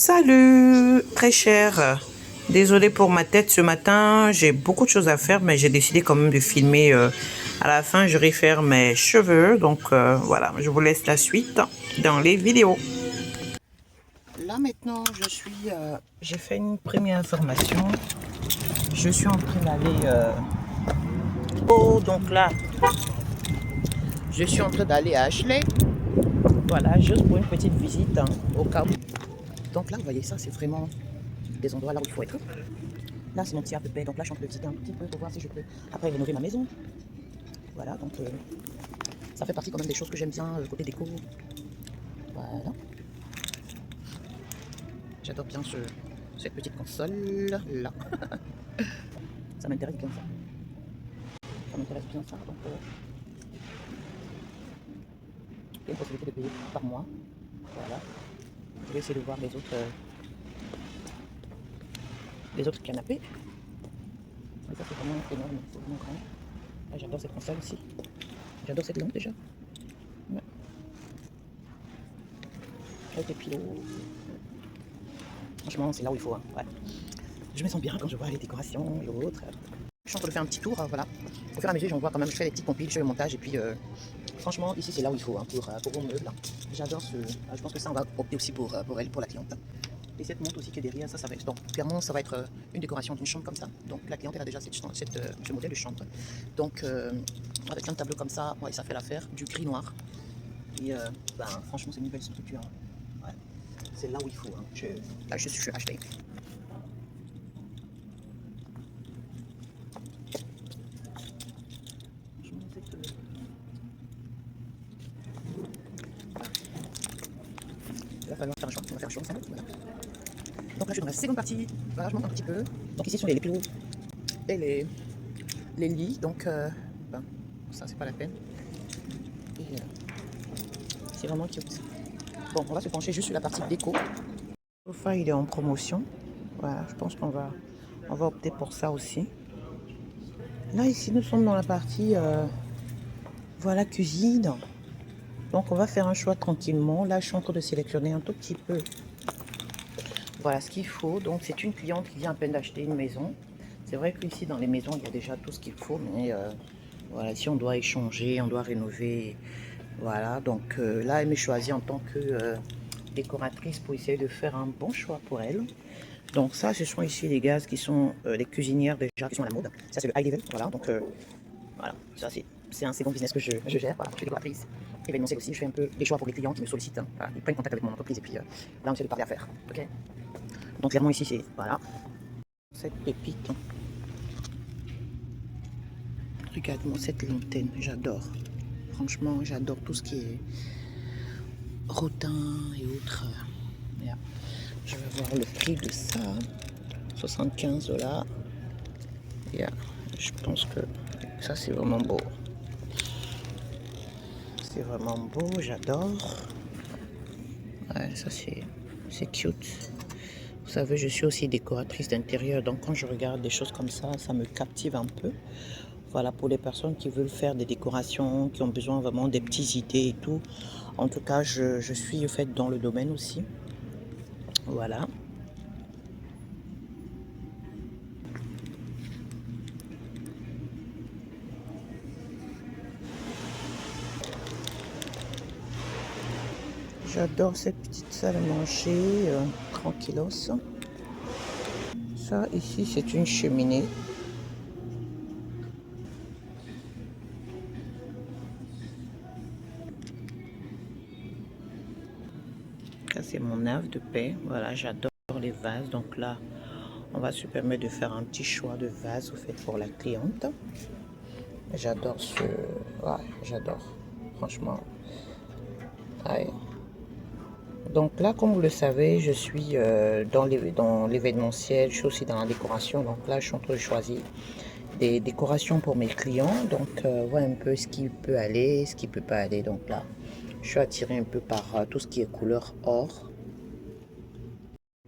Salut, très cher. Désolée pour ma tête ce matin, j'ai beaucoup de choses à faire, mais j'ai décidé quand même de filmer. À la fin, je vais faire mes cheveux, donc voilà, je vous laisse la suite dans les vidéos. Là maintenant, j'ai fait une première information. Je suis en train d'aller. Oh, donc là, je suis en train d'aller à Ashley. Voilà, juste pour une petite visite hein, au cas où. Donc là, vous voyez ça, c'est vraiment des endroits là où il faut être. Là, c'est mon petit APP, donc là, je suis en train de visiter un petit peu pour voir si je peux après rénover ma maison. Voilà, donc ça fait partie quand même des choses que j'aime bien, côté déco. Voilà. J'adore bien cette petite console là. Ça m'intéresse bien ça. Ça m'intéresse bien ça, donc il y a une possibilité de payer par mois. Voilà. Je vais essayer de voir les autres canapés. Mais ça, c'est vraiment énorme, c'est vraiment grand. Ah, j'adore cette console aussi. J'adore cette lampe déjà. Ouais. Avec les pilots. Franchement, c'est là où il faut. Hein. Ouais. Je me sens bien quand je vois les décorations et autres. Je suis en train de faire un petit tour, voilà. Au fur et à mesure, j'en vois quand même, je fais des petits compiles, je fais le montage et puis franchement, ici c'est là où il faut hein, pour vos meubles. J'adore je pense que ça on va opter aussi pour elle, pour la cliente. Et cette montre aussi qui est derrière, ça va être, donc clairement ça va être une décoration d'une chambre comme ça. Donc la cliente elle a déjà ce modèle de chambre. Donc avec un tableau comme ça, ouais, ça fait l'affaire, du gris noir. Et ben, franchement c'est une belle structure. Hein. Ouais. C'est là où il faut. Hein. Là je suis acheté. Il va falloir faire un choix, on va faire un choix ensemble. Voilà. Donc là je suis dans la seconde partie, voilà je monte un petit peu. Donc ici sont les pilots et les lits, donc ben, ça c'est pas la peine. Et c'est vraiment cute. Bon on va se pencher juste sur la partie déco. Le sofa il est en promotion, voilà je pense on va opter pour ça aussi. Là ici nous sommes dans la partie voilà cuisine. Donc on va faire un choix tranquillement. Là je suis en train de sélectionner un tout petit peu. Voilà ce qu'il faut. Donc c'est une cliente qui vient à peine d'acheter une maison. C'est vrai qu'ici dans les maisons il y a déjà tout ce qu'il faut, mais voilà, si on doit échanger, on doit rénover. Voilà, donc là elle me choisit en tant que décoratrice pour essayer de faire un bon choix pour elle. Donc ça ce sont ici les gaz qui sont les cuisinières déjà qui sont à la mode. Ça c'est le high level, voilà, donc voilà, ça c'est un second business que je gère, voilà, je suis décoratrice. Événementiel aussi, je fais un peu des choix pour les clients qui me sollicitent, hein. Voilà, ils prennent contact avec mon entreprise et puis là on essaie de parler affaires, ok. Donc clairement ici c'est, voilà, cette pépite. Regarde-moi cette lanterne, j'adore. Franchement, j'adore tout ce qui est rotin et autres. Yeah. Je vais voir le prix de ça. 75 $. Yeah. Je pense que ça c'est vraiment beau. C'est vraiment beau, j'adore. Ouais, ça c'est cute. Vous savez, je suis aussi décoratrice d'intérieur, donc quand je regarde des choses comme ça me captive un peu. Voilà, pour les personnes qui veulent faire des décorations, qui ont besoin vraiment des petites idées et tout. En tout cas, je suis au fait dans le domaine aussi. Voilà. J'adore cette petite salle à manger, tranquillos. Ça, ici, c'est une cheminée. Ça, c'est mon havre de paix. Voilà, j'adore les vases. Donc là, on va se permettre de faire un petit choix de vase au fait pour la cliente. J'adore ouais, j'adore. Franchement. Ouais. Donc là, comme vous le savez, je suis dans l'événementiel, je suis aussi dans la décoration. Donc là, je suis en train de choisir des décorations pour mes clients. Donc, voir un peu ce qui peut aller, ce qui peut pas aller. Donc là, je suis attirée un peu par tout ce qui est couleur or.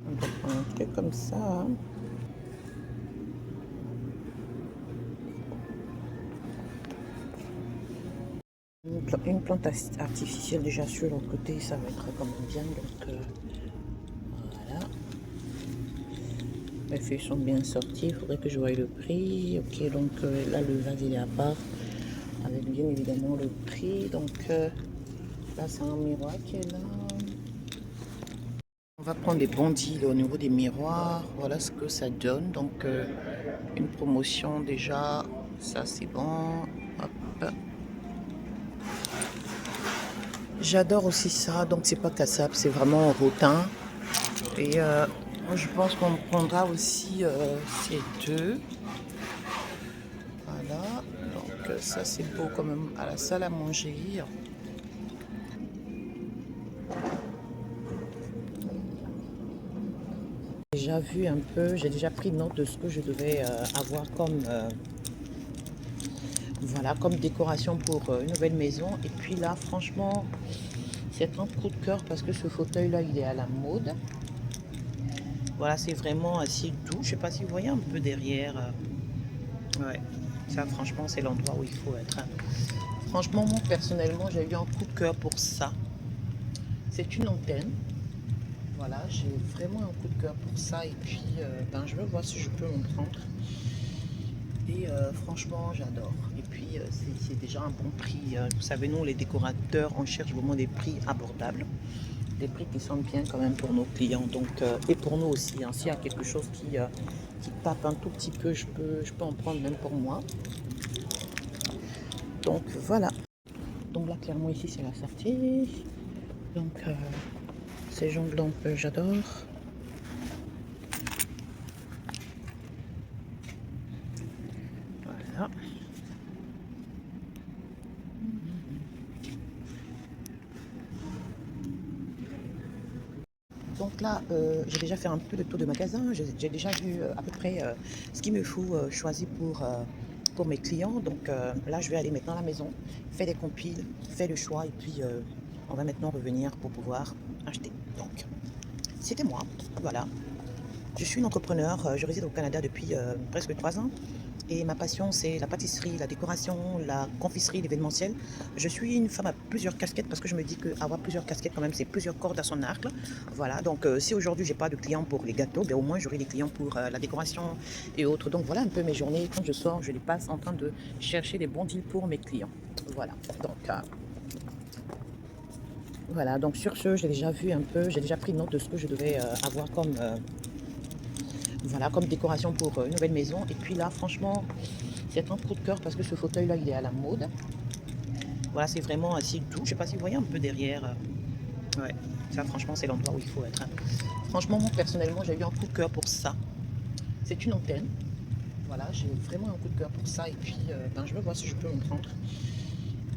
On va prendre un truc comme ça. Hein. Une plante artificielle déjà sur l'autre côté, ça va être quand même bien. Donc voilà. Les feuilles sont bien sorties. Il faudrait que je voie le prix. Ok, donc là, le vase, il est à part. Avec bien évidemment le prix. Donc là, c'est un miroir qui est là. On va prendre des bons deals au niveau des miroirs. Voilà ce que ça donne. Donc une promotion déjà. Ça, c'est bon. Hop. J'adore aussi ça. Donc c'est pas cassable. C'est vraiment rotin. Et je pense qu'on prendra aussi ces deux. Voilà, donc ça c'est beau quand même à la salle à manger. J'ai déjà vu un peu, j'ai déjà pris note de ce que je devais avoir comme, voilà, comme décoration pour une nouvelle maison. Et puis là, franchement, c'est un coup de cœur parce que ce fauteuil-là, il est à la mode. Voilà, c'est vraiment assez doux. Je sais pas si vous voyez un peu derrière. Ouais, ça franchement, c'est l'endroit où il faut être. Franchement, moi personnellement, j'ai eu un coup de cœur pour ça. C'est une antenne. Voilà, j'ai vraiment un coup de cœur pour ça. Et puis, ben, je vais voir si je peux en prendre. Et franchement, j'adore. Et puis, c'est déjà un bon prix. Vous savez, nous, les décorateurs, on cherche vraiment des prix abordables. Des prix qui sont bien quand même pour nos clients. Donc, et pour nous aussi. Hein, s'il y a quelque chose qui tape un tout petit peu, je peux en prendre même pour moi. Donc, voilà. Donc là, clairement, ici, c'est la sortie. Donc, ces jambes lampes, j'adore. Voilà. Donc là, j'ai déjà fait un peu de tour de magasin. J'ai déjà vu à peu près ce qu'il me faut choisir pour mes clients. Donc là, je vais aller maintenant à la maison, faire des compiles, faire le choix et puis on va maintenant revenir pour pouvoir acheter. Donc, c'était moi. Voilà. Je suis une entrepreneur. Je réside au Canada depuis presque 3 ans. Et ma passion, c'est la pâtisserie, la décoration, la confiserie, l'événementiel. Je suis une femme à plusieurs casquettes parce que je me dis qu'avoir plusieurs casquettes, quand même, c'est plusieurs cordes à son arc. Voilà, donc si aujourd'hui, j'ai pas de clients pour les gâteaux, ben, au moins, j'aurai des clients pour la décoration et autres. Donc voilà un peu mes journées. Quand je sors, je les passe en train de chercher des bons deals pour mes clients. Voilà, voilà, donc sur ce, j'ai déjà vu un peu, j'ai déjà pris note de ce que je devais avoir comme... voilà, comme décoration pour une nouvelle maison. Et puis là, franchement, c'est un coup de cœur parce que ce fauteuil-là, il est à la mode. Voilà, c'est vraiment assez doux. Je sais pas si vous voyez un peu derrière. Ouais, ça franchement, c'est l'endroit où il faut être. Franchement, moi personnellement, j'ai eu un coup de cœur pour ça. C'est une antenne. Voilà, j'ai vraiment un coup de cœur pour ça. Et puis, ben, je vais voir si je peux en prendre.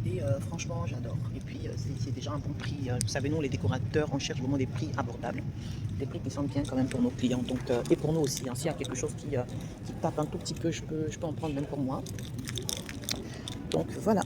Et franchement, j'adore. Et puis, c'est déjà un bon prix. Vous savez, nous, les décorateurs, on cherche vraiment des prix abordables. Des prix qui sont bien quand même pour nos clients. Donc, et pour nous aussi. Hein, s'il y a quelque chose qui tape un tout petit peu, je peux en prendre même pour moi. Donc, voilà.